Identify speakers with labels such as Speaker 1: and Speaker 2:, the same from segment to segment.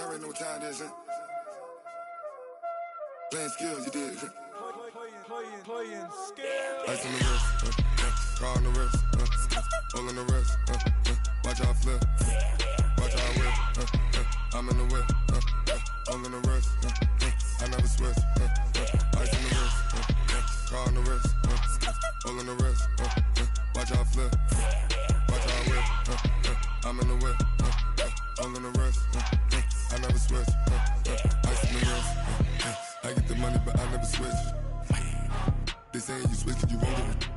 Speaker 1: already know what time it is, huh? Playing skills, you did. Playing skills. Ice on the wrist, car on the wrist, all on the wrist, watch how I flip, watch how I whip, I'm in the whip, all on the wrist, I never switch, ice on the wrist, car on the wrist, all on the wrist, watch how I flip, watch how I whip, I'm in the whip, all on the wrist, I never switch, ice on the wrist, I get the money but I never switch. They saying you switch and you won't get it.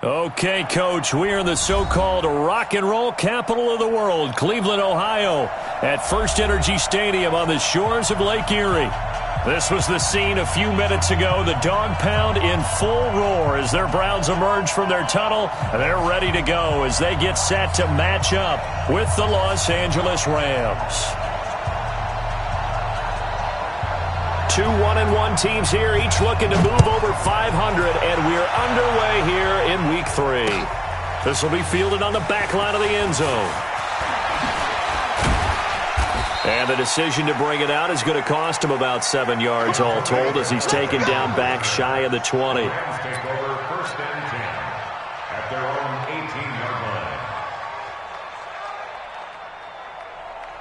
Speaker 2: Okay, Coach, we are in the so-called rock and roll capital of the world, Cleveland, Ohio, at First Energy Stadium on the shores of Lake Erie. This was the scene a few minutes ago, the dog pound in full roar as their Browns emerge from their tunnel. They're ready to go as they get set to match up with the Los Angeles Rams. Two 1-1 teams here, each looking to move over 500, and we're underway here in Week 3. This will be fielded on the back line of the end zone. And the decision to bring it out is going to cost him about 7 yards all told as he's taken down back shy of the 20.
Speaker 3: Take over first and 10 at their own 18-yard line.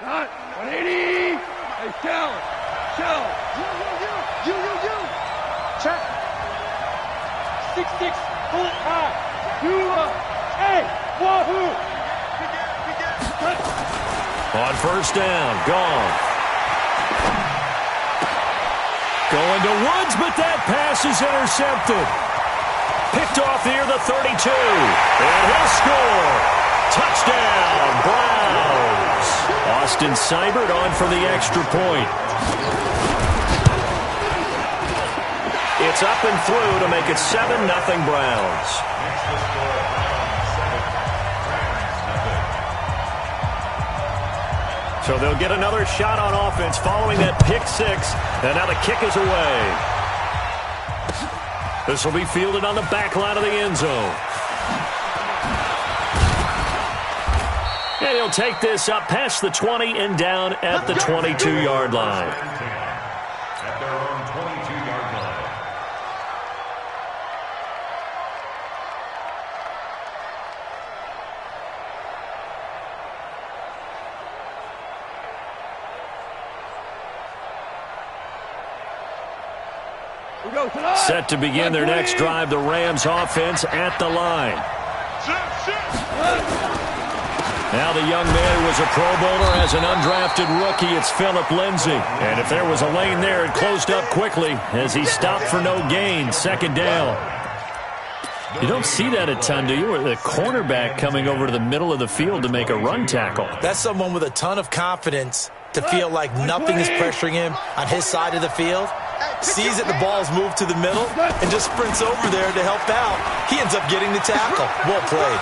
Speaker 4: Got 180. Hey, Cal. You. Check. 6-6. Pull it high. You up. Hey, wahoo.
Speaker 2: On first down, gone. Going to Woods, but that pass is intercepted. Picked off near the 32. And he'll score. Touchdown, Browns. Austin Seibert on for the extra point. It's up and through to make it 7-0 Browns. So they'll get another shot on offense following that pick six. And now the kick is away. This will be fielded on the back line of the end zone. And he'll take this up past the 20 and down at the 22-yard line.
Speaker 3: At their own 22-yard line.
Speaker 2: Set to begin their next drive, the Rams offense at the line. Now the young man who was a Pro Bowler as an undrafted rookie, it's Phillip Lindsay. And if there was a lane there, it closed up quickly as he stopped for no gain, second down. You don't see that a ton, do you? Or the cornerback coming over to the middle of the field to make a run tackle.
Speaker 5: That's someone with a ton of confidence to feel like nothing is pressuring him on his side of the field. Sees that the ball's moved to the middle and just sprints over there to help out. He ends up getting the tackle. Well played.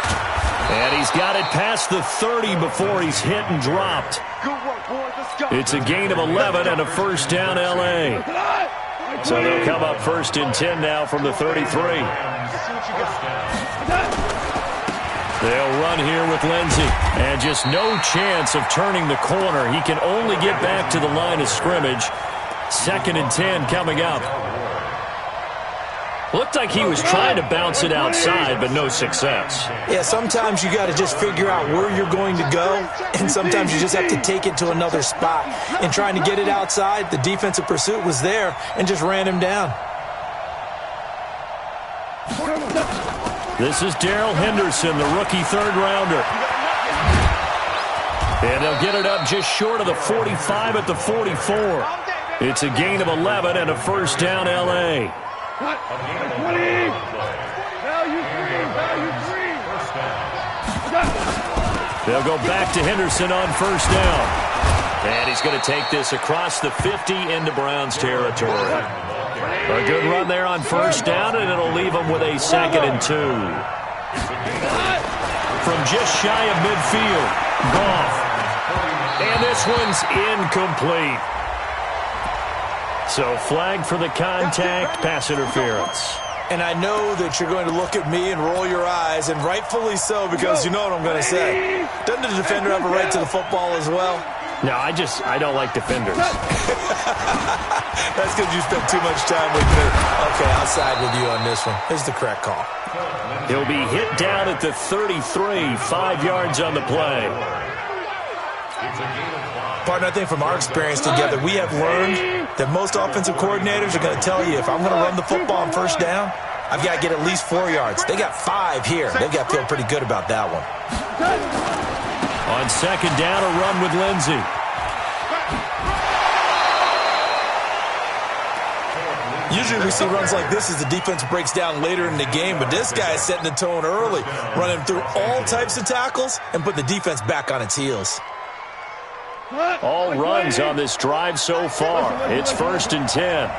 Speaker 2: And he's got it past the 30 before he's hit and dropped. It's a gain of 11 and a first down L.A. So they'll come up first and 10 now from the 33. They'll run here with Lindsay. And just no chance of turning the corner. He can only get back to the line of scrimmage. Second and 10 coming up. Looked like he was trying to bounce it outside, but no success.
Speaker 5: Yeah, sometimes you got to just figure out where you're going to go, and sometimes you just have to take it to another spot. In trying to get it outside, the defensive pursuit was there and just ran him down.
Speaker 2: This is Darrell Henderson, the rookie third-rounder. And they'll get it up just short of the 45 at the 44. It's a gain of 11 and a first down L.A. They'll go back to Henderson on first down. And he's going to take this across the 50 into Browns territory. A good run there on first down, and it'll leave them with a 2nd and 2. From just shy of midfield, Goff. And this one's incomplete. So flag for the contact, pass interference.
Speaker 5: And I know that you're going to look at me and roll your eyes, and rightfully so, because you know what I'm going to say. Doesn't the defender have a right to the football as well?
Speaker 2: No, I don't like defenders.
Speaker 5: That's because you spent too much time with me. Okay, I'll side with you on this one. This is the correct call.
Speaker 2: He'll be hit down at the 33, 5 yards on the play.
Speaker 5: Partner, I think from our experience together, we have learned that most offensive coordinators are going to tell you, if I'm going to run the football on first down, I've got to get at least 4 yards. They got 5 here. They've got to feel pretty good about that one.
Speaker 2: On second down, a run with Lindsey.
Speaker 5: Usually we see runs like this as the defense breaks down later in the game, but this guy is setting the tone early, running through all types of tackles and putting the defense back on its heels.
Speaker 2: All runs on this drive so far. It's 1st and 10.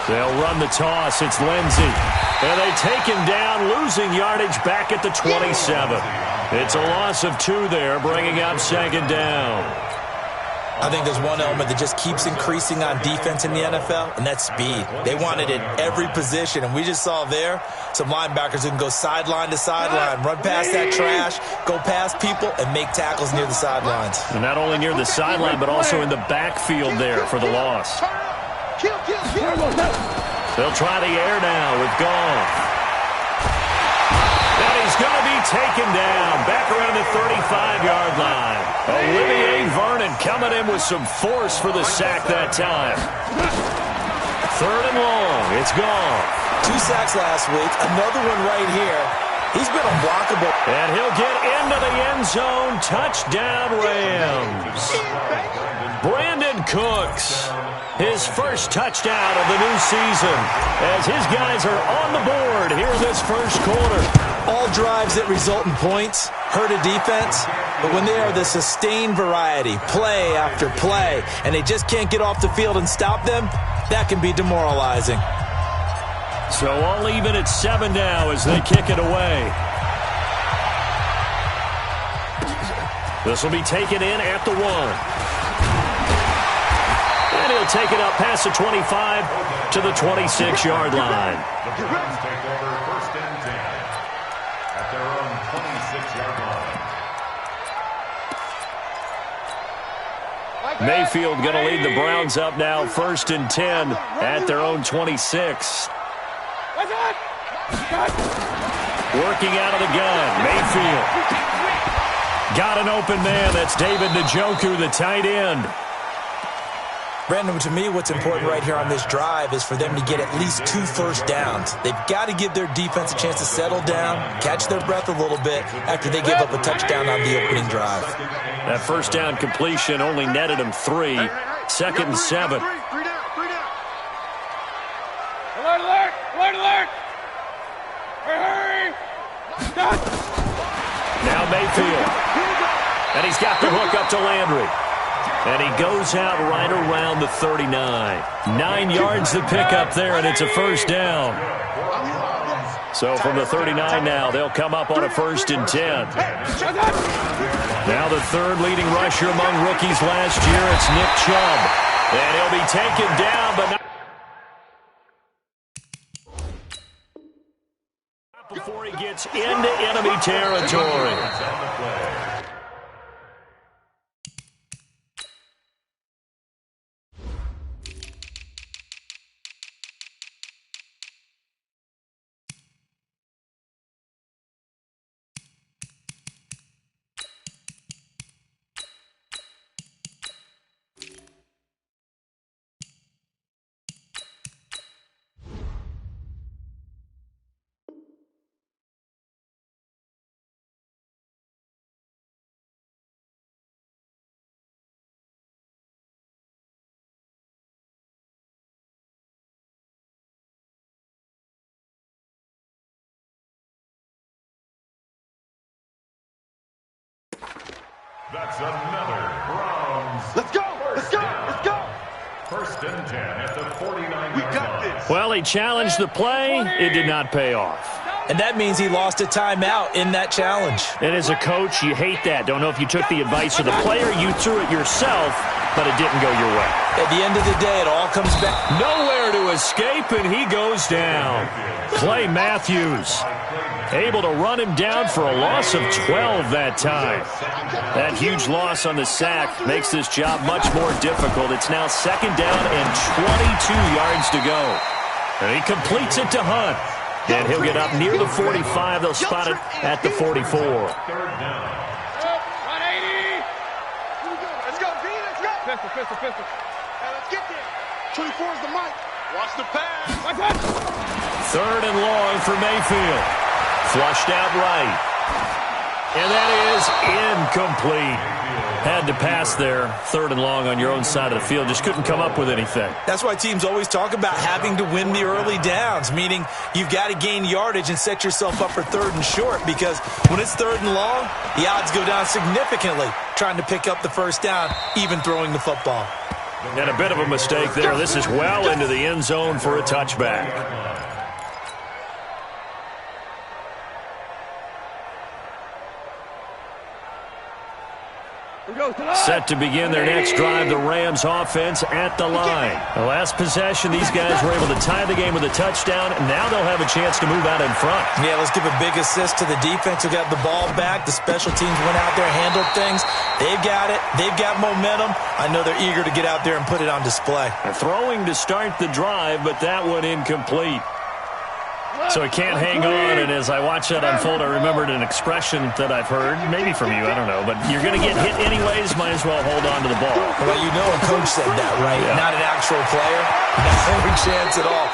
Speaker 2: They'll run the toss. It's Lindsey. And they take him down, losing yardage back at the 27. It's a loss of 2 there, bringing up second down.
Speaker 5: I think there's one element that just keeps increasing on defense in the NFL, and that's speed. They want it at every position, and we just saw there some linebackers who can go sideline to sideline, run past that trash, go past people, and make tackles near the sidelines.
Speaker 2: And not only near the sideline, but also in the backfield there for the loss. They'll try the air now with Goff. And he's going to be taken down back around the 35-yard line. Olivier Vernon coming in with some force for the sack that time. 3rd and long. It's Goff.
Speaker 5: 2 sacks last week. Another one right here. He's been unblockable.
Speaker 2: And he'll get into the end zone. Touchdown, Rams. Brandon Cooks. His first touchdown of the new season as his guys are on the board here in this first quarter.
Speaker 5: All drives that result in points hurt a defense, but when they are the sustained variety, play after play, and they just can't get off the field and stop them, that can be demoralizing.
Speaker 2: So all even at 7 now as they kick it away. This will be taken in at the 1. And he'll take it up past the 25 to the 26-yard line.
Speaker 3: The Browns take over 1st and 10 at their own 26-yard line.
Speaker 2: Mayfield going to lead the Browns up now 1st and 10 at their own 26. Working out of the gun, Mayfield. Got an open man. That's David Njoku, the tight end.
Speaker 5: Brandon, to me, what's important right here on this drive is for them to get at least 2 first downs. They've got to give their defense a chance to settle down, catch their breath a little bit after they give up a touchdown on the opening drive.
Speaker 2: That first down completion only netted them 3. 2nd and 7.
Speaker 4: Alert, alert! Alert, alert! Hurry!
Speaker 2: Now Mayfield. And he's got the hook up to Landry. And he goes out right around the 39. 9 yards to pick up there, and it's a first down. So from the 39 now, they'll come up on a 1st and 10. Now the 3rd leading rusher among rookies last year, it's Nick Chubb. And he'll be taken down, but not before he gets into enemy territory.
Speaker 3: That's another Browns.
Speaker 4: Let's go! Let's go! Let's go!
Speaker 3: 1st and 10 at the 49-yard line.
Speaker 2: Well, he challenged the play. It did not pay off.
Speaker 5: And that means he lost a timeout in that challenge.
Speaker 2: And as a coach, you hate that. Don't know if you took the advice of the player, you threw it yourself, but it didn't go your way.
Speaker 5: At the end of the day, it all comes back.
Speaker 2: Nowhere to escape, and he goes down. Clay Matthews able to run him down for a loss of 12 that time. That huge loss on the sack makes this job much more difficult. It's now second down and 22 yards to go. And he completes it to Hunt. And he'll get up near the 45. They'll spot it at the 44.
Speaker 4: Third down. 180. Let's go, V. Let's go. Pistol. Hey, let's get there. 24 is the mic. Watch the pass.
Speaker 2: Third and long for Mayfield. Flushed out right. And that is incomplete. Had to pass there. Third and long on your own side of the field. Just couldn't come up with anything.
Speaker 5: That's why teams always talk about having to win the early downs, meaning you've got to gain yardage and set yourself up for third and short, because when it's third and long, the odds go down significantly trying to pick up the first down, even throwing the football.
Speaker 2: And a bit of a mistake there. This is well into the end zone for a touchback. Set to begin their next drive, the Rams offense at the line. The last possession, these guys were able to tie the game with a touchdown, and now they'll have a chance to move out in front.
Speaker 5: Yeah, let's give a big assist to the defense who got the ball back. The special teams went out there, handled things. They've got it. They've got momentum. I know they're eager to get out there and put it on display.
Speaker 2: They're throwing to start the drive, but that one incomplete. So he can't hang on, and as I watch that unfold, I remembered an expression that I've heard, maybe from you, I don't know, but you're going to get hit anyways, might as well hold on to the ball.
Speaker 5: Well, you know a coach said that, right? Yeah. Not an actual player. No chance at all.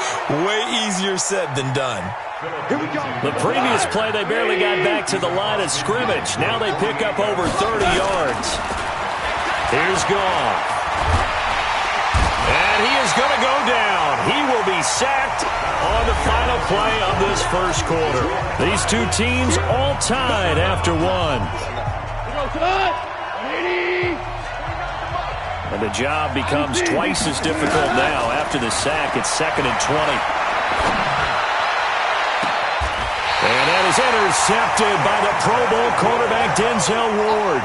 Speaker 5: Way easier said than done.
Speaker 2: The previous play, they barely got back to the line of scrimmage. Now they pick up over 30 yards. Here's Goff. And he is going to go down. He will be sacked on the final play of this first quarter. These two teams all tied after one. And the job becomes twice as difficult now. After the sack, it's 2nd and 20. And that is intercepted by the Pro Bowl quarterback Denzel Ward.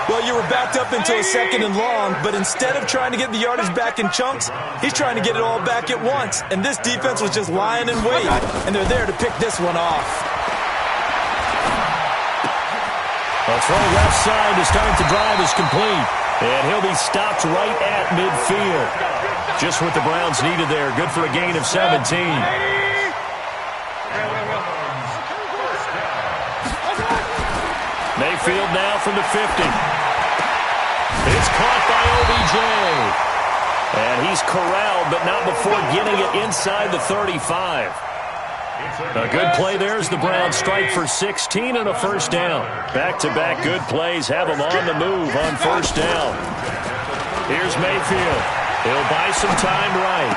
Speaker 5: Well, you were backed up into a 2nd and long, but instead of trying to get the yardage back in chunks, he's trying to get it all back at once. And this defense was just lying in wait, and they're there to pick this one off.
Speaker 2: A throw left side to start the drive is complete, and he'll be stopped right at midfield. Just what the Browns needed there. Good for a gain of 17. Mayfield now from the 50. It's caught by OBJ. And he's corralled, but not before getting it inside the 35. A good play there as the Browns strike for 16 and a first down. Back-to-back good plays have them on the move on first down. Here's Mayfield. He'll buy some time right.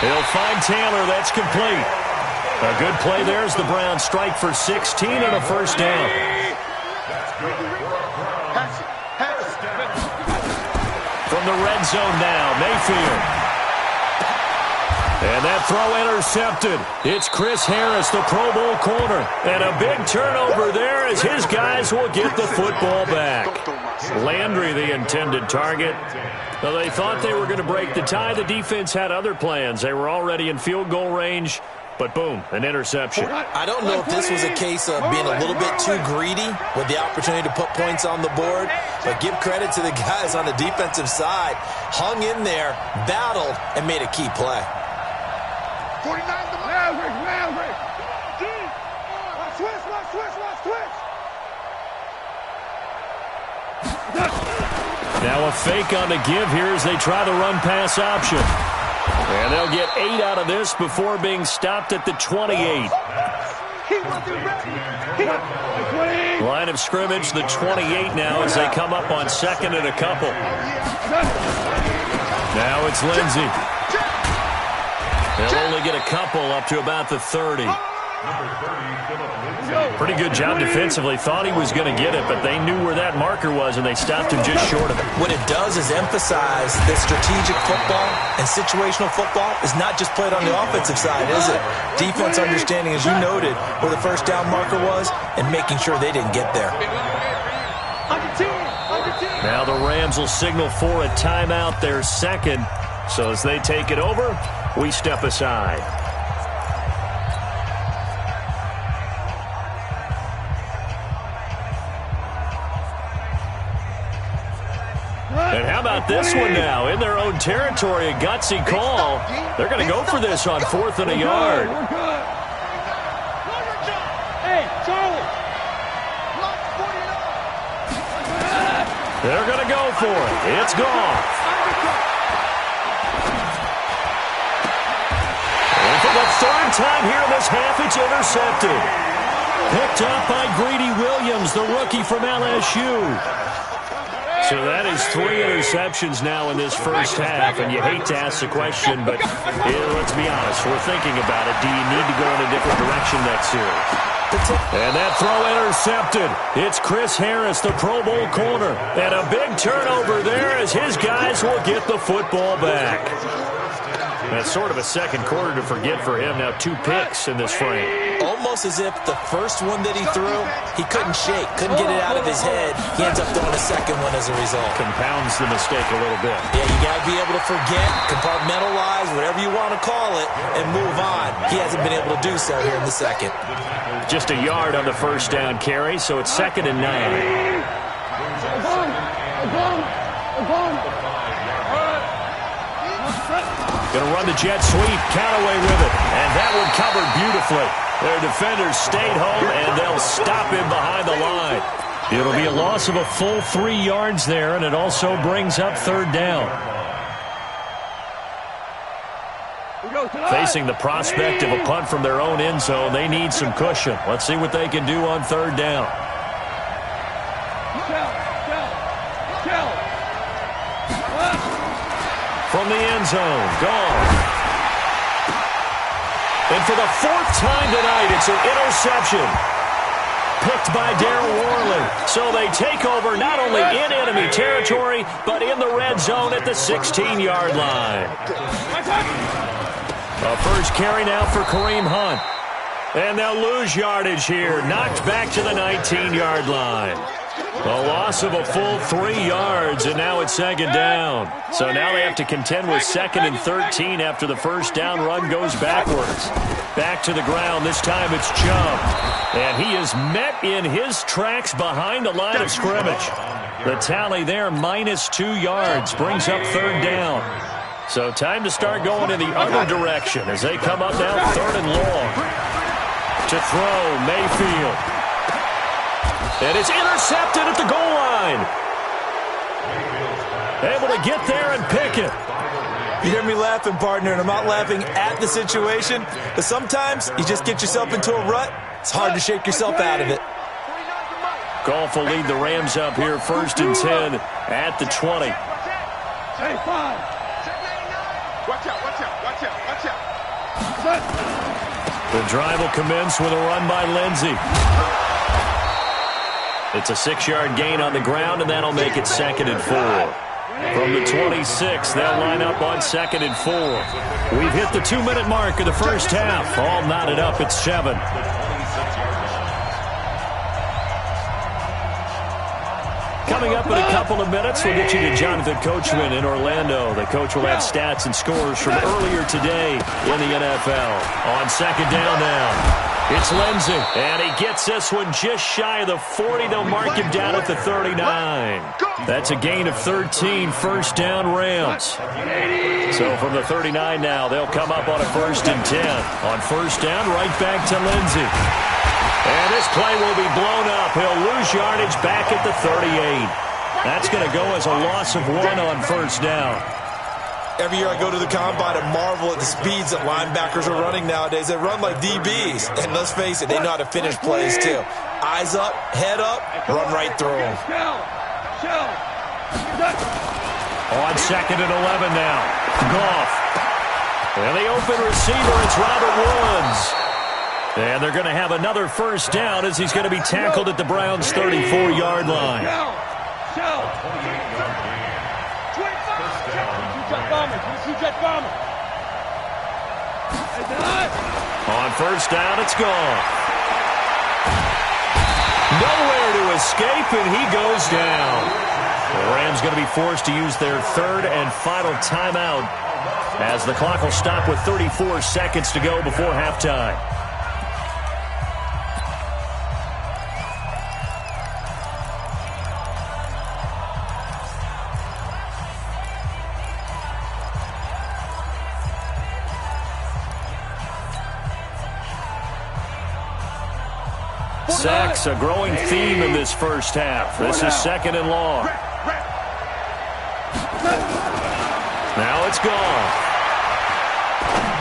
Speaker 2: He'll find Taylor. That's complete. A good play there as the Browns strike for 16 and a first down. From the red zone now, Mayfield. And that throw intercepted. It's Chris Harris, the Pro Bowl corner. And a big turnover there as his guys will get the football back. Landry, the intended target. Well, they thought they were going to break the tie. The defense had other plans. They were already in field goal range. But boom, an interception.
Speaker 5: I don't know if this was a case of being a little bit too greedy with the opportunity to put points on the board, but give credit to the guys on the defensive side. Hung in there, battled, and made a key play.
Speaker 4: 49 to Maverick. Switch.
Speaker 2: Now a fake on the give here as they try the run-pass option. And they'll get 8 out of this before being stopped at the 28. Line of scrimmage, the 28 now as they come up on 2nd and a couple. Now it's Lindsey. They'll only get a couple up to about the 30. Pretty good job defensively. Thought he was going to get it, but they knew where that marker was, and they stopped him just short of it.
Speaker 5: What it does is emphasize that strategic football and situational football is not just played on the offensive side, is it? Defense understanding, as you noted, where the first down marker was and making sure they didn't get there.
Speaker 2: Now the Rams will signal for a timeout, their second. So as they take it over, we step aside. And how about this one now? In their own territory, a gutsy call. They're going to go for this on 4th and a yard.
Speaker 4: Hey, Charlie.
Speaker 2: They're going to go for it. It's gone. And for the third time here in this half, it's intercepted. Picked up by Greedy Williams, the rookie from LSU. So that is 3 interceptions now in this first half, and you hate to ask the question, but let's be honest, we're thinking about it. Do you need to go in a different direction next series? And that throw intercepted. It's Chris Harris, the Pro Bowl corner, and a big turnover there as his guys will get the football back. That's sort of a second quarter to forget for him. Now 2 picks in this frame.
Speaker 5: Almost as if the first one that he threw, he couldn't shake, couldn't get it out of his head. He ends up throwing a second one as a result.
Speaker 2: Compounds the mistake a little bit.
Speaker 5: Yeah, you got to be able to forget, compartmentalize, whatever you want to call it, and move on. He hasn't been able to do so here in the second.
Speaker 2: Just a yard on the first down carry, so it's 2nd and 9. Going to run the jet sweep. Callaway with it. And that one covered beautifully. Their defenders stayed home, and they'll stop him behind the line. It'll be a loss of a full 3 yards there, and it also brings up 3rd down. Facing the prospect of a punt from their own end zone, they need some cushion. Let's see what they can do on 3rd down. From the end zone, gone. And for the 4th time tonight, it's an interception. Picked by Darryl Worley. So they take over not only in enemy territory, but in the red zone at the 16-yard line. A first carry now for Kareem Hunt. And they'll lose yardage here. Knocked back to the 19-yard line. A loss of a full 3 yards, and now it's 2nd down. So now they have to contend with 2nd and 13 after the first down run goes backwards. Back to the ground. This time it's Chubb. And he is met in his tracks behind the line of scrimmage. The tally there, -2 yards, brings up 3rd down. So time to start going in the other direction as they come up now 3rd and long. To throw, Mayfield. And it's intercepted at the goal line. Able to get there and pick it.
Speaker 5: You hear me laughing, partner, and I'm not laughing at the situation, but sometimes you just get yourself into a rut. It's hard to shake yourself out of it.
Speaker 2: Goff will lead the Rams up here 1st and 10 at the 20.
Speaker 4: Hey, 5. Watch out, watch out, watch out, watch out.
Speaker 2: The drive will commence with a run by Lindsey. It's a 6-yard gain on the ground, and that'll make it 2nd and 4. From the 26, they'll line up on 2nd and 4. We've hit the 2-minute mark of the first half. All knotted up at 7. Coming up in a couple of minutes, we'll get you to Jonathan Coachman in Orlando. The coach will have stats and scores from earlier today in the NFL. On 2nd down now. It's Lindsey, and he gets this one just shy of the 40. They'll mark him down at the 39. That's a gain of 13, 1st down Rams. So from the 39 now, they'll come up on a 1st and 10. On 1st down, right back to Lindsey. And this play will be blown up. He'll lose yardage back at the 38. That's going to go as a loss of 1 on 1st down.
Speaker 5: Every year I go to the combine and marvel at the speeds that linebackers are running nowadays. They run like DBs. And let's face it, they know how to finish plays too. Eyes up, head up, run right through them.
Speaker 2: On 2nd and 11 now. Goff. And the open receiver, it's Robert Woods. And they're going to have another 1st down as he's going to be tackled at the Browns' 34-yard line. On 1st down, it's gone. Nowhere to escape, and he goes down. The Rams going to be forced to use their third and final timeout as the clock will stop with 34 seconds to go before halftime. Sacks, a growing theme in this first half. This is 2nd and long. Now it's gone.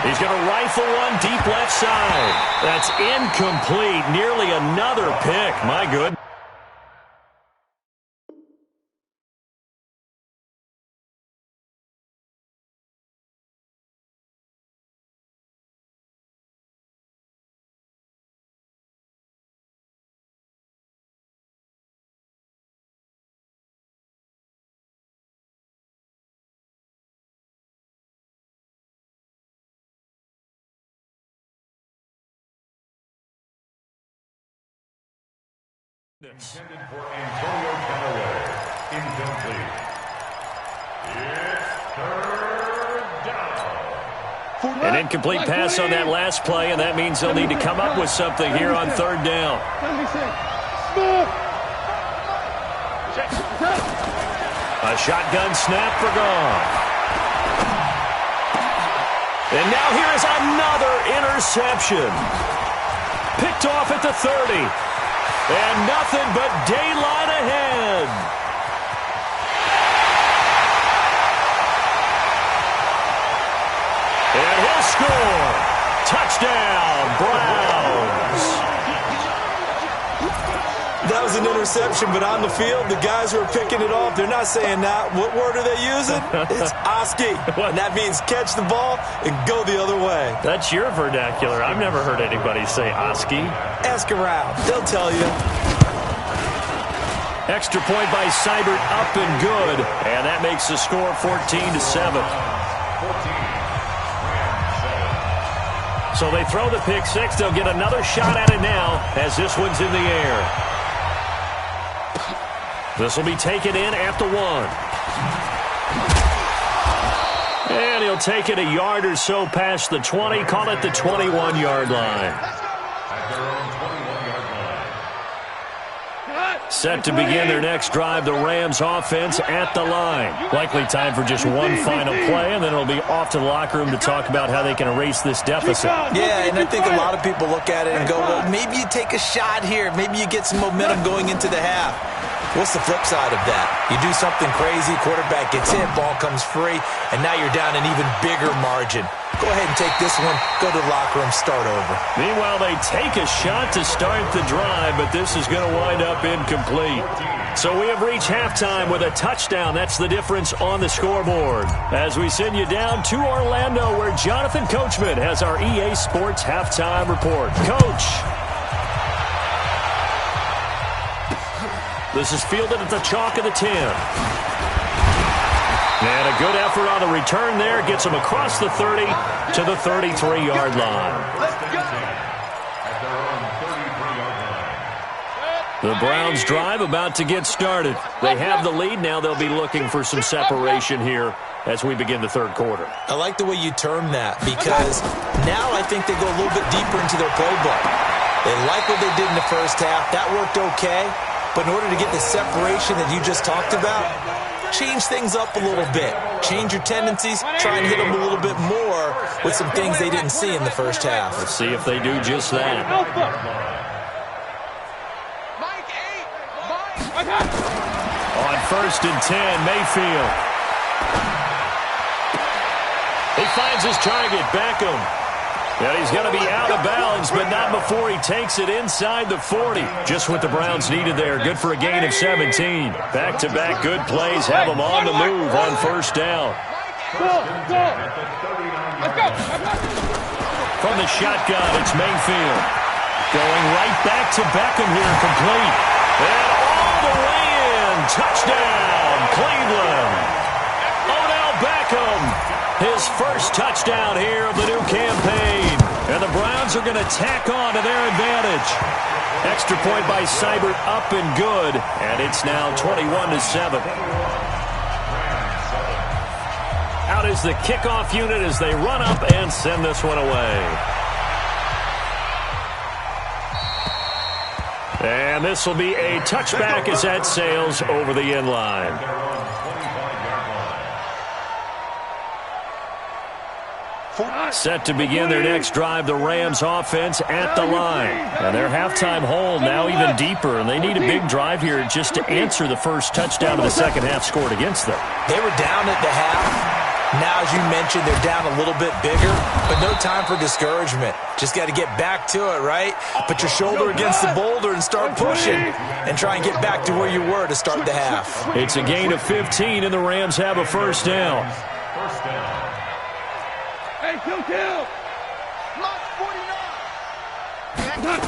Speaker 2: He's going to rifle one deep left side. That's incomplete. Nearly another pick. My goodness.
Speaker 3: Intended for Antonio Callaway. Incomplete. It's 3rd down.
Speaker 2: An incomplete pass on that last play, and that means they'll need to come up with something here on 3rd down. A shotgun snap for gone. And now here is another interception. Picked off at the 30. And nothing but daylight ahead. And he'll score. Touchdown, Browns.
Speaker 5: That was an interception, but on the field, the guys who are picking it off, they're not saying that. What word are they using? It's Oski. And that means catch the ball and go the other way.
Speaker 2: That's your vernacular. I've never heard anybody say Oski.
Speaker 5: Ask around. They'll tell you.
Speaker 2: Extra point by Seibert, up and good. And that makes the score 14-7. So they throw the pick six. They'll get another shot at it now as this one's in the air. This will be taken in at the 1. And he'll take it a yard or so past the 20. Call it the 21-yard line. Set to begin their next drive, the Rams offense at the line. Likely time for just one final play, and then it'll be off to the locker room to talk about how they can erase this deficit.
Speaker 5: Yeah, and I think a lot of people look at it and go, well, maybe you take a shot here. Maybe you get some momentum going into the half. What's the flip side of that? You do something crazy, quarterback gets hit, ball comes free, and now you're down an even bigger margin. Go ahead and take this one, go to the locker room, start over.
Speaker 2: Meanwhile, they take a shot to start the drive, but this is going to wind up incomplete. So we have reached halftime with a touchdown. That's the difference on the scoreboard. As we send you down to Orlando, where Jonathan Coachman has our EA Sports halftime report. Coach. This is fielded at the chalk of the 10. And a good effort on the return there. Gets him across the 30 to the 33-yard line. The Browns drive about to get started. They have the lead. Now they'll be looking for some separation here as we begin the third quarter.
Speaker 5: I like the way you term that because now I think they go a little bit deeper into their playbook. They like what they did in the first half. That worked okay. But in order to get the separation that you just talked about, change things up a little bit. Change your tendencies. Try and hit them a little bit more with some things they didn't see in the first half.
Speaker 2: Let's see if they do just that. On 1st and 10, Mayfield. He finds his target, Beckham. And he's going to be out of bounds, but not before he takes it inside the 40. Just what the Browns needed there. Good for a gain of 17. Back-to-back good plays have them on the move on 1st down. From the shotgun, it's Mayfield. Going right back to Beckham here, complete. And all the way in. Touchdown, Cleveland. Odell Beckham. His first touchdown here of the new campaign. And And the Browns are going to tack on to their advantage. Extra point by Seibert, up and good. And it's now 21-7. Out is the kickoff unit as they run up and send this one away. And this will be a touchback as that sails over the end line. Set to begin their next drive, the Rams offense at the line. And their halftime hole now even deeper, and they need a big drive here just to answer the first touchdown of the second half scored against them.
Speaker 5: They were down at the half. Now, as you mentioned, they're down a little bit bigger, but no time for discouragement. Just got to get back to it, right? Put your shoulder against the boulder and start pushing and try and get back to where you were to start the half.
Speaker 2: It's a gain of 15, and the Rams have a first down.
Speaker 3: First down.
Speaker 4: Hey, kill. Mark 49.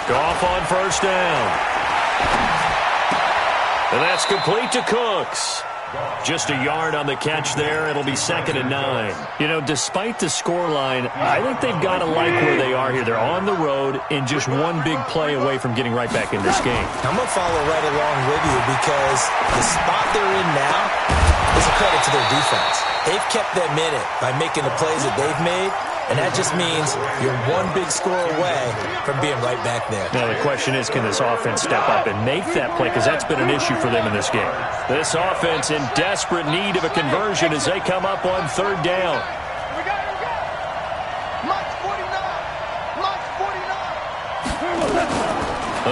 Speaker 2: Goff on first down. And that's complete to Cooks. Just a yard on the catch there. It'll be 2nd and 9. You know, despite the scoreline, I think they've got to like where they are here. They're on the road and just one big play away from getting right back in this game.
Speaker 5: I'm going to follow right along with you because the spot they're in now is a credit to their defense. They've kept them in it by making the plays that they've made, and that just means you're one big score away from being right back there.
Speaker 2: Now the question is, can this offense step up and make that play? Because that's been an issue for them in this game. This offense in desperate need of a conversion as they come up on third down.
Speaker 4: We got it. Mark 49. Mark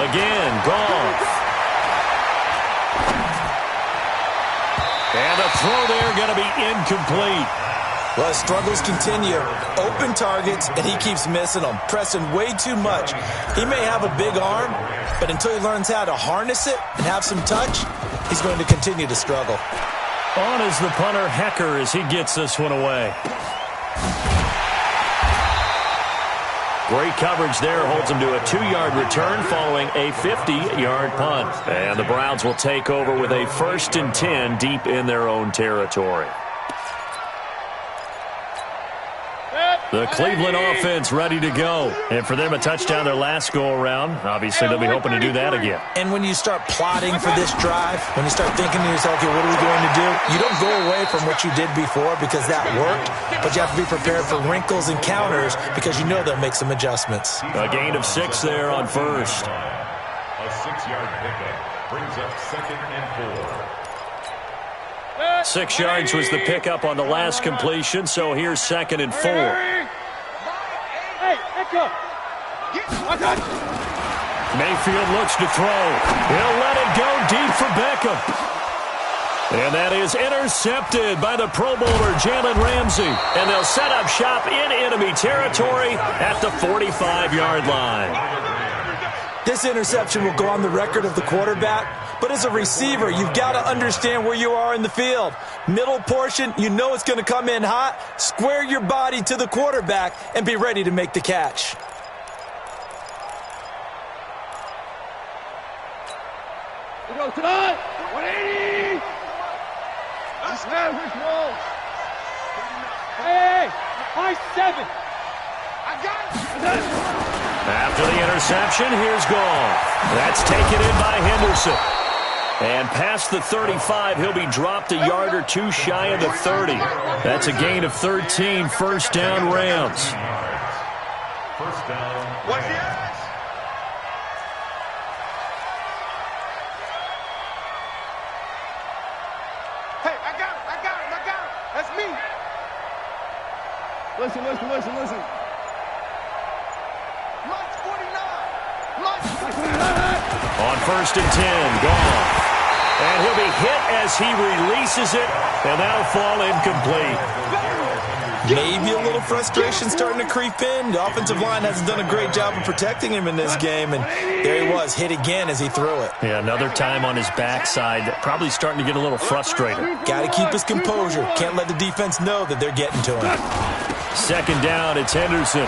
Speaker 4: 49.
Speaker 2: Again, Goff. And the throw there going to be incomplete.
Speaker 5: Well, his struggles continue. Open targets, and he keeps missing them, pressing way too much. He may have a big arm, but until he learns how to harness it and have some touch, he's going to continue to struggle.
Speaker 2: On is the punter, Hecker, as he gets this one away. Great coverage there, holds him to a 2-yard return following a 50-yard punt. And the Browns will take over with a 1st and 10 deep in their own territory. The Cleveland offense ready to go. And for them, a touchdown their last go-around. Obviously, they'll be hoping to do that again.
Speaker 5: And when you start plotting for this drive, when you start thinking to yourself, okay, what are we going to do? You don't go away from what you did before because that worked, but you have to be prepared for wrinkles and counters because you know they'll make some adjustments.
Speaker 2: A gain of 6 there on first.
Speaker 3: A 6-yard pickup brings up 2nd and 4.
Speaker 2: 6 yards was the pickup on the last completion, so here's 2nd and 4.
Speaker 4: Hey, Echo.
Speaker 2: Mayfield looks to throw. He'll let it go deep for Beckham. And that is intercepted by the Pro Bowler, Jalen Ramsey. And they'll set up shop in enemy territory at the 45-yard line.
Speaker 5: This interception will go on the record of the quarterback, but as a receiver, you've got to understand where you are in the field. Middle portion, you know it's going to come in hot. Square your body to the quarterback and be ready to make the catch.
Speaker 4: We go tonight. 180. That's average roll. Hey, high 7. I got it.
Speaker 2: After the interception, here's Goff. That's taken in by Henderson. And past the 35, he'll be dropped a yard or two shy of the 30. That's a gain of 13, 1st down Rams.
Speaker 3: First down.
Speaker 4: What's the odds? Hey, I got it. That's me. Listen. Mark 49.
Speaker 2: On 1st and 10, Goff. And he'll be hit as he releases it, and that'll fall incomplete.
Speaker 5: Maybe a little frustration starting to creep in. The offensive line hasn't done a great job of protecting him in this game, and there he was, hit again as he threw it.
Speaker 2: Yeah, another time on his backside, probably starting to get a little frustrated.
Speaker 5: Got to keep his composure. Can't let the defense know that they're getting to him.
Speaker 2: 2nd down, it's Henderson.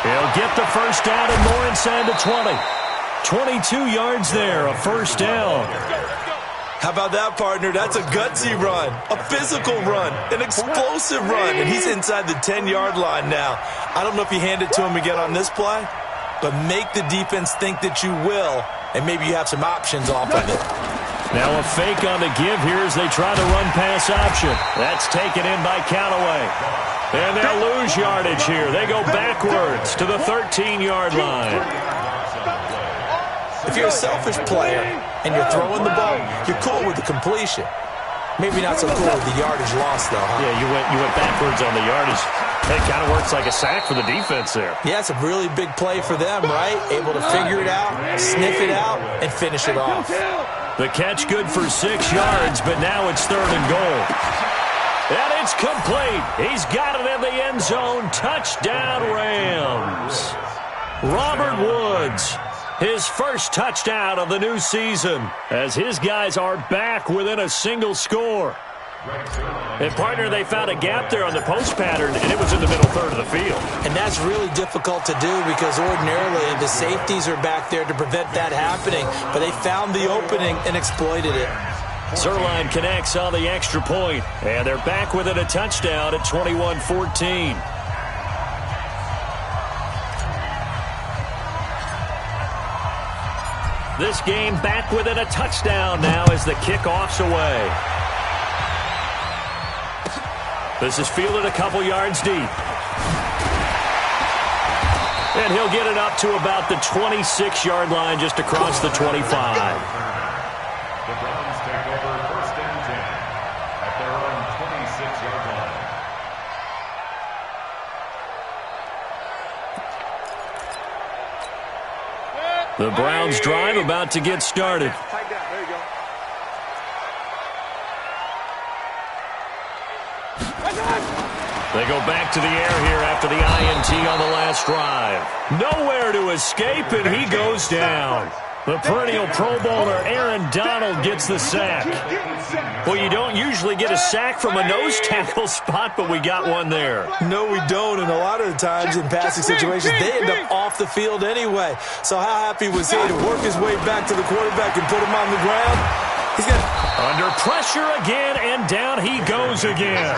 Speaker 2: He'll get the 1st down and more inside the 20. 22 yards there, a 1st down.
Speaker 5: How about that, partner? That's a gutsy run, a physical run, an explosive run, and he's inside the 10-yard line now. I don't know if you hand it to him again on this play, but make the defense think that you will, and maybe you have some options off of it.
Speaker 2: Now a fake on the give here as they try to run pass option. That's taken in by Callaway. And they'll lose yardage here. They go backwards to the 13-yard line.
Speaker 5: If you're a selfish player and you're throwing the ball, you're cool with the completion. Maybe not so cool with the yardage loss, though, huh?
Speaker 2: Yeah, you went backwards on the yardage. It kind of works like a sack for the defense there.
Speaker 5: Yeah, it's a really big play for them, right? Able to figure it out, sniff it out, and finish it off.
Speaker 2: The catch good for 6 yards, but now it's 3rd and goal. And it's complete. He's got it in the end zone. Touchdown, Rams. Robert Woods, his first touchdown of the new season, as his guys are back within a single score. And, partner, they found a gap there on the post pattern, and it was in the middle third of the field.
Speaker 5: And that's really difficult to do because ordinarily the safeties are back there to prevent that happening, but they found the opening and exploited it.
Speaker 2: Zerline connects on the extra point, and they're back within a touchdown at 21-14. This game back within a touchdown now as the kickoff's away. This is fielded a couple yards deep. And he'll get it up to about the 26-yard line just across the 25.
Speaker 3: The Browns take over 1st and 10 at their own 26-yard line.
Speaker 2: The Browns drive about to get started.
Speaker 4: There you go.
Speaker 2: They go back to the air here after the INT on the last drive. Nowhere to escape, and he goes down. The perennial Pro Bowler Aaron Donald gets the sack. Well, you don't usually get a sack from a nose tackle spot, but we got one there.
Speaker 5: No, we don't, and a lot of the times in passing situations, they end up off the field anyway. So how happy was he to work his way back to the quarterback and put him on the ground?
Speaker 2: Under pressure again, and down he goes again.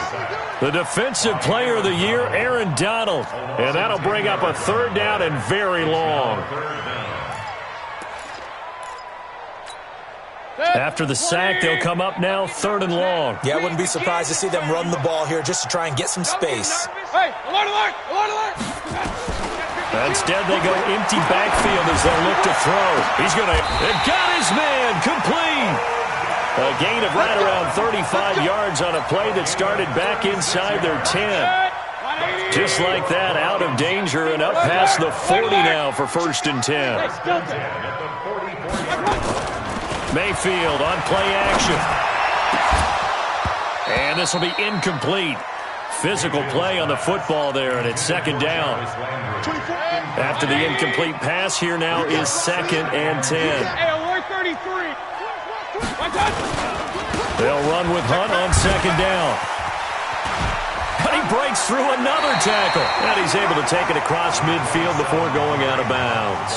Speaker 2: The Defensive Player of the Year, Aaron Donald. And that'll bring up a 3rd down and very long. After the sack, they'll come up now 3rd and long.
Speaker 5: Yeah, I wouldn't be surprised to see them run the ball here just to try and get some space.
Speaker 4: Hey, alert!
Speaker 2: Instead, they go empty backfield as they look to throw. He's going to... got his man complete. A gain of right around 35 yards on a play that started back inside their 10. Just like that, out of danger and up past the 40 now for 1st and 10. Mayfield on play action. And this will be incomplete. Physical play on the football there, and it's 2nd down. After the incomplete pass, here now is 2nd and 10. They'll run with Hunt on 2nd down. And he breaks through another tackle. And he's able to take it across midfield before going out of bounds.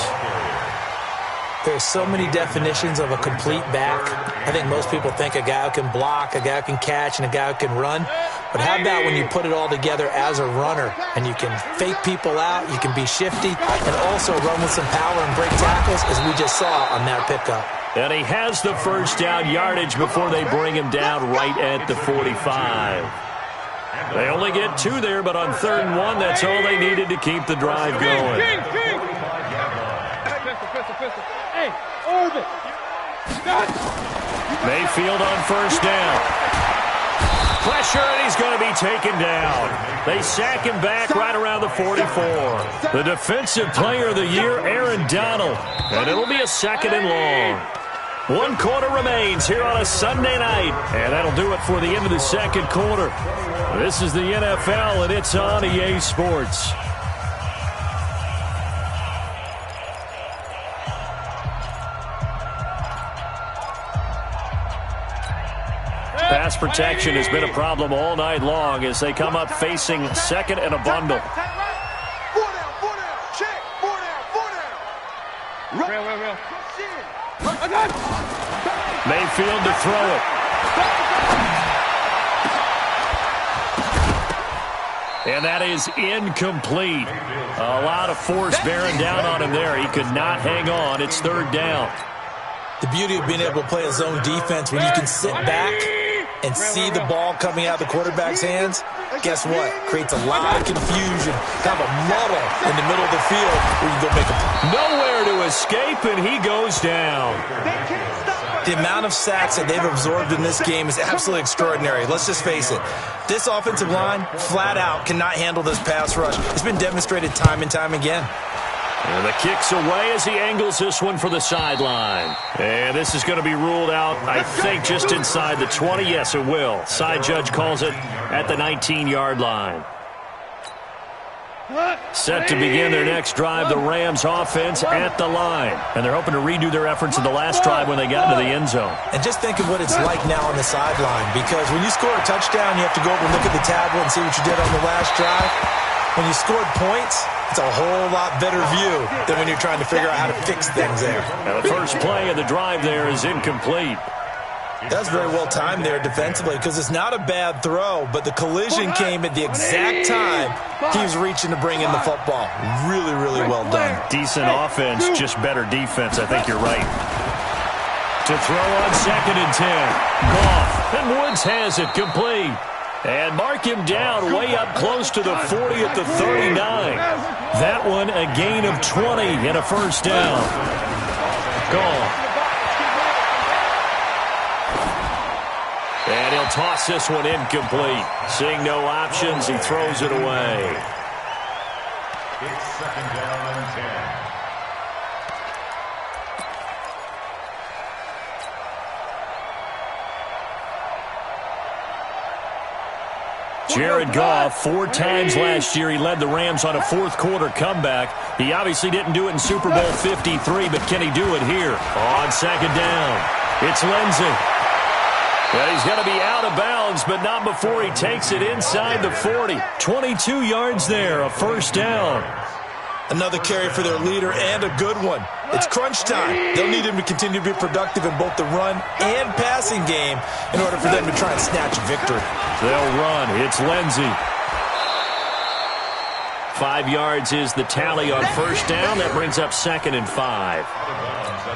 Speaker 5: There's so many definitions of a complete back. I think most people think a guy who can block, a guy who can catch, and a guy who can run. But how about when you put it all together as a runner and you can fake people out, you can be shifty, and also run with some power and break tackles, as we just saw on that pickup.
Speaker 2: And he has the 1st down yardage before they bring him down right at the 45. They only get 2 there, but on 3rd and 1, that's all they needed to keep the drive going.
Speaker 4: Hey, orbit.
Speaker 2: Mayfield on 1st down. Pressure, and he's going to be taken down. They sack him back right around the 44. The Defensive Player of the Year, Aaron Donald. And it'll be a 2nd and long. 1 quarter remains here on a Sunday night. And that'll do it for the end of the 2nd quarter. This is the NFL, and it's on EA Sports. Pass protection has been a problem all night long as they come up facing 2nd and a bundle.
Speaker 4: 4 down, check, 4 down. Real.
Speaker 2: Mayfield to throw it. And that is incomplete. A lot of force bearing down on him there. He could not hang on. It's third down.
Speaker 5: The beauty of being able to play a zone defense when you can sit back and see the ball coming out of the quarterback's hands, guess what? Creates a lot of confusion, kind of a muddle in the middle of the field where you go make a play.
Speaker 2: Nowhere to escape, and he goes down.
Speaker 5: The amount of sacks that they've absorbed in this game is absolutely extraordinary. Let's just face it. This offensive line, flat out, cannot handle this pass rush. It's been demonstrated time and time again.
Speaker 2: And the kick's away as he angles this one for the sideline. And this is going to be ruled out, I think, just inside the 20. Yes, it will. Side judge calls it at the 19-yard line. Set to begin their next drive, the Rams offense at the line. And they're hoping to redo their efforts in the last drive when they got into the end zone.
Speaker 5: And just think of what it's like now on the sideline, because when you score a touchdown, you have to go over and look at the tablet and see what you did on the last drive. When you scored points, it's a whole lot better view than when you're trying to figure out how to fix things there.
Speaker 2: Now the first play of the drive there is incomplete.
Speaker 5: That's very well timed there defensively, because it's not a bad throw, but the collision came at the exact time he was reaching to bring in the football. Really, really well done.
Speaker 2: Decent offense, just better defense. I think you're right. To throw on 2nd and 10. Goff, and Woods has it complete. And mark him down way up close to the 40 at the 39. That one a gain of 20 and a first down. Goff. And he'll toss this one incomplete. Seeing no options, he throws it away.
Speaker 3: It's 2nd down and 10.
Speaker 2: Jared Goff, 4 times last year he led the Rams on a fourth-quarter comeback. He obviously didn't do it in Super Bowl 53, but can he do it here? On 2nd down, it's Lindsey. Well, he's going to be out of bounds, but not before he takes it inside the 40. 22 yards there, a first down.
Speaker 5: Another carry for their leader, and a good one. It's crunch time. They'll need him to continue to be productive in both the run and passing game in order for them to try and snatch a victory.
Speaker 2: They'll run. It's Lindsey. 5 yards is the tally on first down. That brings up 2nd and 5.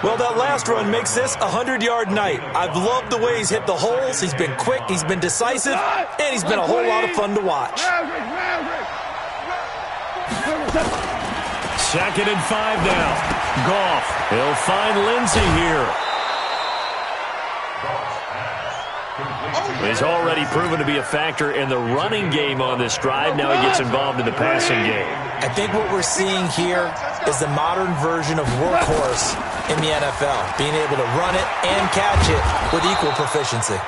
Speaker 5: Well, that last run makes this a 100-yard night. I've loved the way he's hit the holes. He's been quick, he's been decisive, and he's been a whole lot of fun to watch.
Speaker 2: 2nd and 5 now. Goff. He'll find Lindsey here. He's already proven to be a factor in the running game on this drive. Now he gets involved in the passing game.
Speaker 5: I think what we're seeing here is the modern version of workhorse in the NFL, being able to run it and catch it with equal proficiency.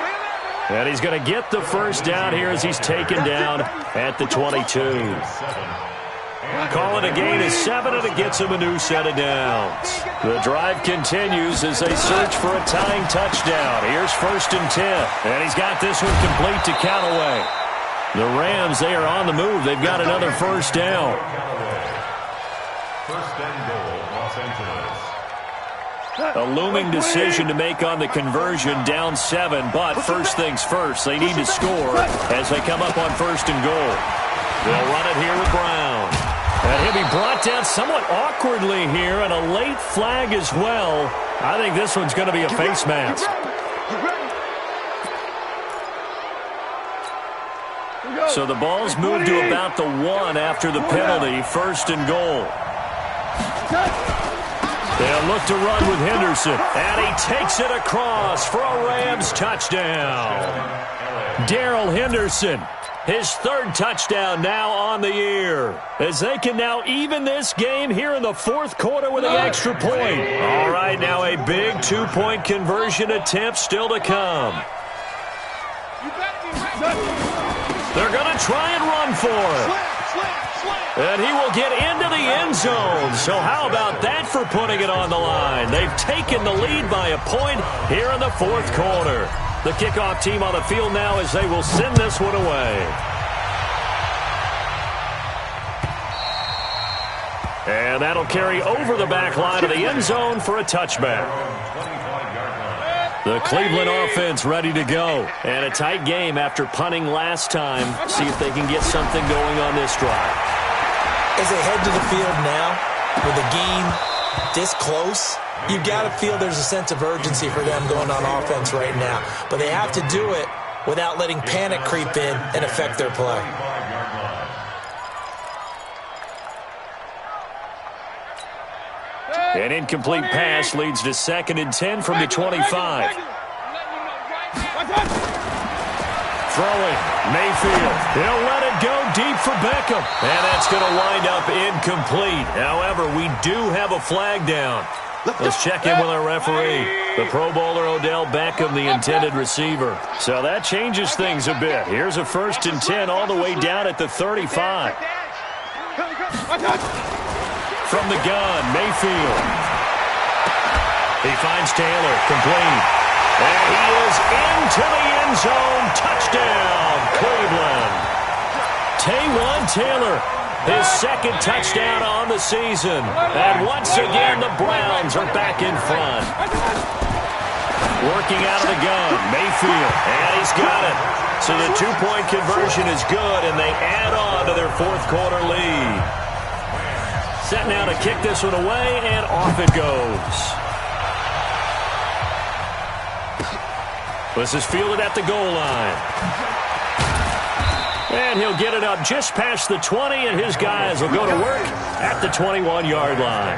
Speaker 2: And he's going to get the first down here as he's taken down at the 22. Call it a gain of 7, and it gets him a new set of downs. The drive continues as they search for a tying touchdown. Here's 1st and 10, and he's got this one complete to Callaway. The Rams, they are on the move. They've got another first down.
Speaker 3: 1st and goal, Los Angeles.
Speaker 2: A looming decision to make on the conversion, down 7, but first things first, they need to score as they come up on 1st and goal. They'll run it here with Brown. And he'll be brought down somewhat awkwardly here, and a late flag as well. I think this one's going to be a face mask. So the ball's moved to about the 1 after the penalty, 1st and goal. They'll look to run with Henderson, and he takes it across for a Rams touchdown. Darrell Henderson. His 3rd touchdown now on the year, as they can now even this game here in the 4th quarter with an extra point. All right, now a big 2-point conversion attempt still to come. They're going to try and run for it. And he will get into the end zone. So how about that for putting it on the line? They've taken the lead by a point here in the 4th quarter. The kickoff team on the field now as they will send this one away. And that'll carry over the back line of the end zone for a touchback. The Cleveland offense ready to go. And a tight game after punting last time. See if they can get something going on this drive.
Speaker 5: As they head to the field now, with the game this close, you've got to feel there's a sense of urgency for them going on offense right now. But they have to do it without letting panic creep in and affect their play.
Speaker 2: An incomplete pass leads to 2nd and 10 from the 25. Throwing, Mayfield. He'll let it go deep for Beckham. And that's going to wind up incomplete. However, we do have a flag down. Let's check in with our referee. The Pro Bowler Odell Beckham, the intended receiver. So that changes things a bit. Here's a 1st and 10 all the way down at the 35. From the gun, Mayfield. He finds Taylor, complete. And he is into the end zone. Touchdown, Cleveland. Taywan Taylor, his 2nd touchdown on the season. And once again, the Browns are back in front. Working out of the gun, Mayfield. And he's got it. So the 2-point conversion is good, and they add on to their 4th quarter lead. Set now to kick this one away, and off it goes. This is fielded at the goal line. And he'll get it up just past the 20, and his guys will go to work at the 21-yard line.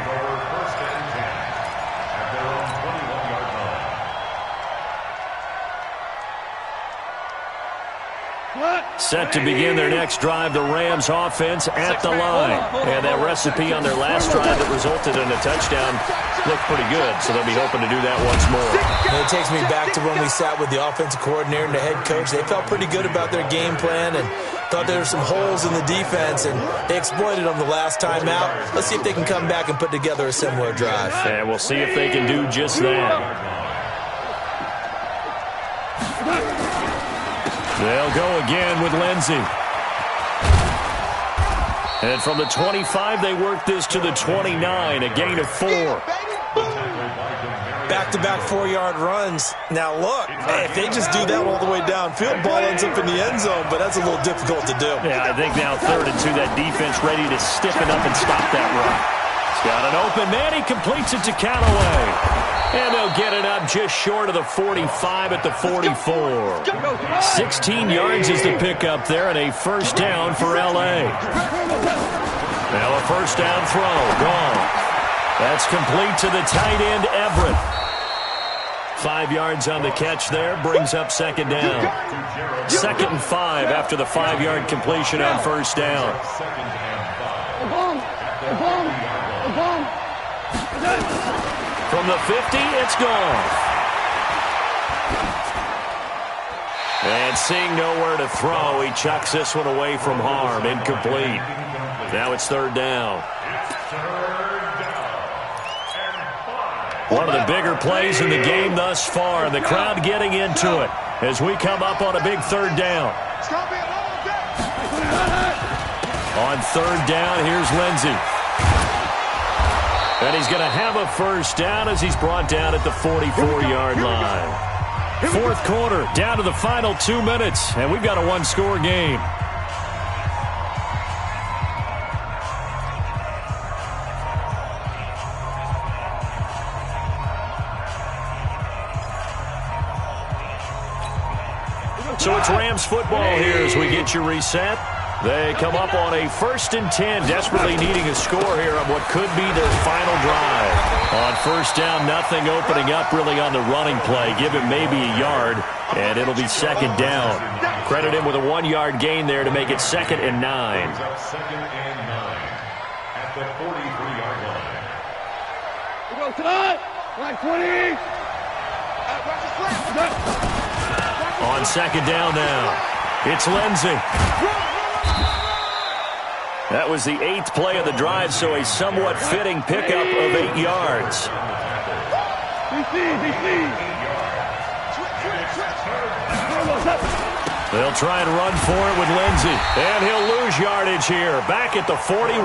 Speaker 2: Set to begin their next drive, the Rams offense at the line. And that recipe on their last drive that resulted in a touchdown looked pretty good, so they'll be hoping to do that once more.
Speaker 5: And it takes me back to when we sat with the offensive coordinator and the head coach. They felt pretty good about their game plan and thought there were some holes in the defense, and they exploited them the last time out. Let's see if they can come back and put together a similar drive.
Speaker 2: And we'll see if they can do just that. They'll go again with Lindsey. And from the 25, they work this to the 29, a gain of 4.
Speaker 5: Back-to-back 4-yard runs. Now, look, if they just do that all the way downfield, ball ends up in the end zone, but that's a little difficult to do.
Speaker 2: Yeah, I think now 3rd and 2, that defense ready to stiffen up and stop that run. He's got an open man. He completes it to Callaway. And they'll get it up just short of the 45 at the 44. 16 yards is the pickup there, and a 1st down for L.A. Now a 1st down throw. Gone. That's complete to the tight end, Everett. 5 yards on the catch there, brings up 2nd down. 2nd and 5 after the 5-yard completion on 1st down. From the 50, it's gone. And seeing nowhere to throw, he chucks this one away from harm. Incomplete. Now it's 3rd down. One of the bigger plays in the game thus far, and the crowd getting into it as we come up on a big 3rd down. On 3rd down, here's Lindsey. And he's going to have a 1st down as he's brought down at the 44-yard line. 4th quarter, down to the final 2 minutes, and we've got a 1-score game. So it's Rams football here as we get you reset. They come up on a 1st and 10, desperately needing a score here on what could be their final drive. On 1st down, nothing opening up really on the running play. Give him maybe a yard, and it'll be 2nd down. Credit him with a 1-yard gain there to make it 2nd and 9.
Speaker 3: 2nd and 9 at the 43-yard line.
Speaker 4: We go tonight. Line 20.
Speaker 2: On 2nd down now, it's Lindsey. That was the 8th play of the drive, so a somewhat fitting pickup of 8 yards. They'll try and run for it with Lindsey, and he'll lose yardage here, back at the 41.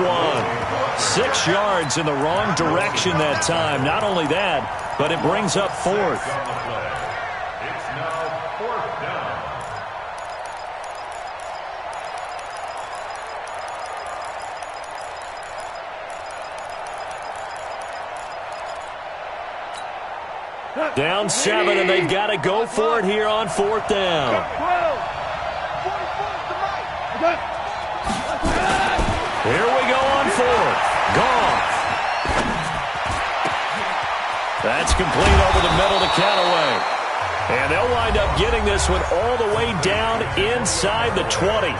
Speaker 2: 6 yards in the wrong direction that time. Not only that, but it brings up 4th. Down 7, and they've got to go for it here on 4th down. Here we go on 4th. Gone. That's complete over the middle to Callaway. And they'll wind up getting this one all the way down inside the 20.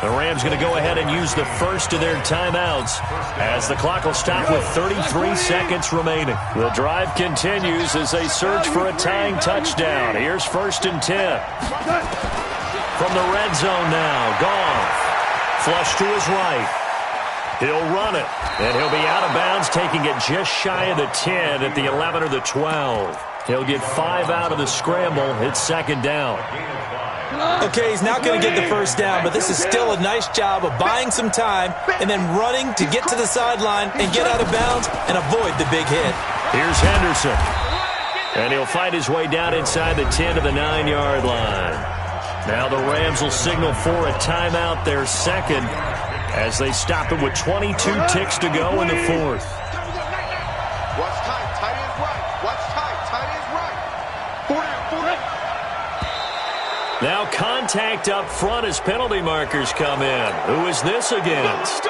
Speaker 2: The Rams going to go ahead and use the first of their timeouts as the clock will stop with 33 seconds remaining. The drive continues as they search for a tying touchdown. Here's 1st and 10. From the red zone now, Goff. Flush to his right. He'll run it, and he'll be out of bounds, taking it just shy of the 10 at the 11 or the 12. He'll get 5 out of the scramble. It's 2nd down.
Speaker 5: Okay, he's not going to get the first down, but this is still a nice job of buying some time and then running to get to the sideline and get out of bounds and avoid the big hit.
Speaker 2: Here's Henderson, and he'll fight his way down inside the 10 to the 9-yard line. Now the Rams will signal for a timeout, their second, as they stop it with 22 ticks to go in the 4th.
Speaker 4: Watch tight, tight ends right. Watch tight, tight ends right. 4
Speaker 2: Now contact up front as penalty markers come in. Who is this against?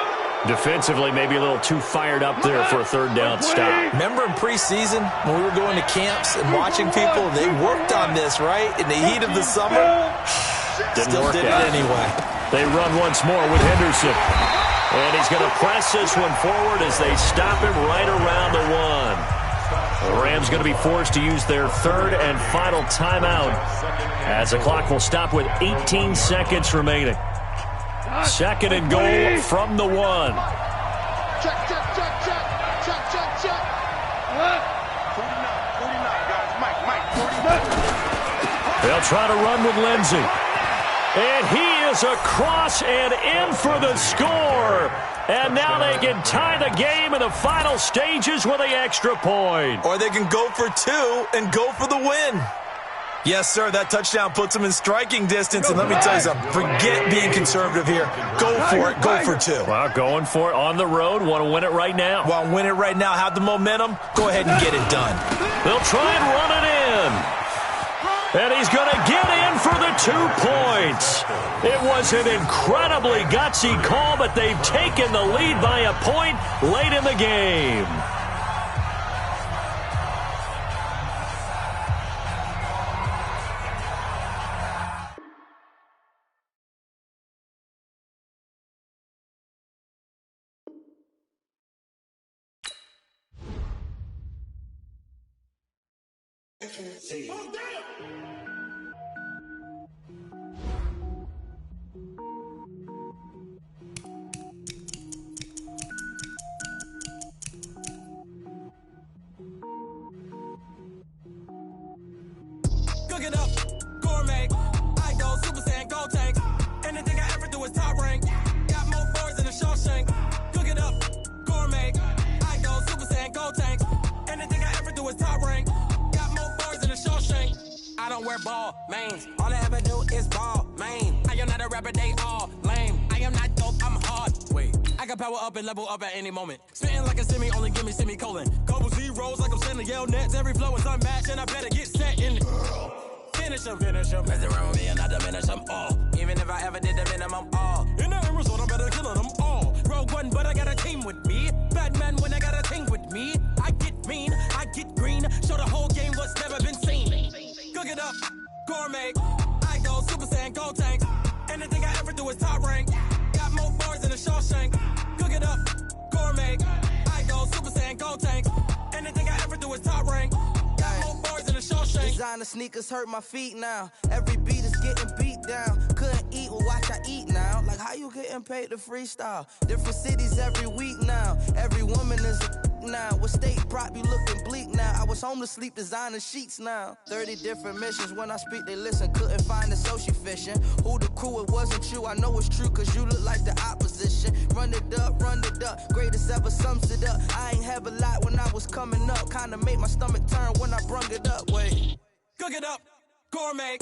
Speaker 2: Defensively, maybe a little too fired up there for a 3rd down stop.
Speaker 5: Remember in preseason when we were going to camps and watching people, they worked on this, right? In the heat of the summer, still did it anyway.
Speaker 2: They run once more with Henderson. And he's going to press this one forward as they stop him right around the 1. The Rams going to be forced to use their 3rd and final timeout as the clock will stop with 18 seconds remaining. 2nd and goal from the 1.
Speaker 4: Check, check, check, check. Check, check, check. 49, guys. Mike, 49.
Speaker 2: They'll try to run with Lindsey. And he is across and in for the score. And now they can tie the game in the final stages with the extra point.
Speaker 5: Or they can go for 2 and go for the win. Yes, sir, that touchdown puts them in striking distance. And let me tell you something, forget being conservative here. Go for it, go for 2.
Speaker 2: Well, going for it on the road. Want to win it right now.
Speaker 5: Well, win it right now, have the momentum. Go ahead and get it done.
Speaker 2: They'll try and run it in. And he's going to get in for the 2 points. It was an incredibly gutsy call, but they've taken the lead by a point late in the game.
Speaker 6: Cook it up, gourmet. I go Super Saiyan, go tank. Anything I ever do is top rank. Got more birds than a Shawshank. Cook it up, gourmet. I go Super Saiyan, go tank. Anything I ever do is top rank. Got more birds than a Shawshank. I don't wear ball mains. All I ever do is ball main. I am not a rapper, they all lame. I am not dope, I'm hard. Wait, I got power up and level up at any moment. Spitting like a semi, only give me semicolon. Couple zeros like I'm sending yell nets. Every flow is unmatched and I better get set in. Finish them. Mess around with me and I diminish them all. Even if I ever did the minimum all. In the end result, I better kill them all. Rogue One, but I got a team with me. Batman when I got a team with me. I get mean, I get green. Show the whole game what's never been seen. Cook it up, gourmet. I go Super Saiyan, go tank. Anything I ever do is top rank. Got more bars than a Shawshank. Cook it up, gourmet. I go Super Saiyan, go tank. Anything I ever do is top rank.
Speaker 7: Designer sneakers hurt my feet now. Every beat is getting beat down. Couldn't eat, well watch I eat now. Like how you getting paid to freestyle? Different cities every week now. Every woman is a now. With state prop you looking bleak now. I was home to sleep designer sheets now. 30 different missions. When I speak they listen. Couldn't find it so she fishing. Who the crew, it wasn't you. I know it's true cause you look like the opposition. Run it up, greatest ever sums it up. I ain't have a lot when I was coming up. Kinda made my stomach turn when I brung it up. Wait.
Speaker 6: Cook it up, gourmet.